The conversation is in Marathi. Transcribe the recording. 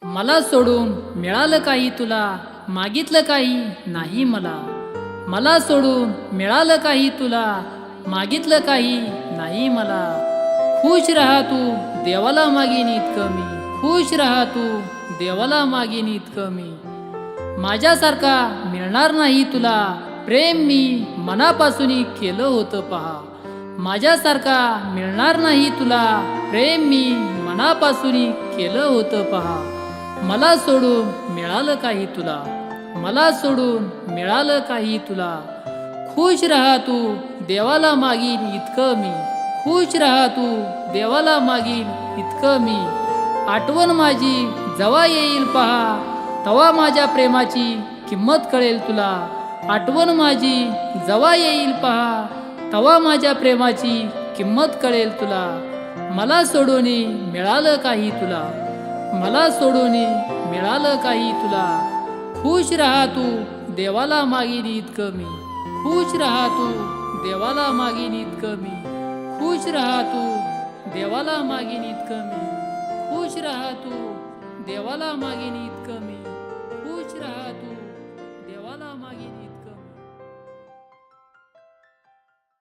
मला सोडून मिळालं काही तुला, मागितलं काही नाही मला. मला सोडून मिळालं काही तुला, मागितलं काही नाही मला. खुश राहा तू देवाला मागीन इतकं मी, खुश राहा तू देवाला मागीन इतकं मी. माझ्यासारखा मिळणार नाही तुला, प्रेम मी मनापासून केलं होतं पहा. माझ्यासारखा मिळणार नाही तुला, प्रेम मी मनापासून केलं होतं पहा. मला सोडून मिळालं काही तुला, मला सोडून मिळालं काही तुला. खुश राहा तू देवाला मागीन इतकं मी, खुश राहा तू देवाला मागीन इतकं मी. आठवण माझी जवा येईल पहा, तवा माझ्या प्रेमाची किंमत कळेल तुला. आठवण माझी जवा येईल पहा, तवा माझ्या प्रेमाची किंमत कळेल तुला. मला सोडून मिळालं काही तुला, मला सोडून मिळालं काही तुला. खुश राहा तू देवाला मागीन इतकं मी, खुश राहा तू देवाला मागीन इतकं मी. खुश राहा तू देवाला मागीन इतकं मी, खुश राहा तू देवाला मागीन इतकं मी.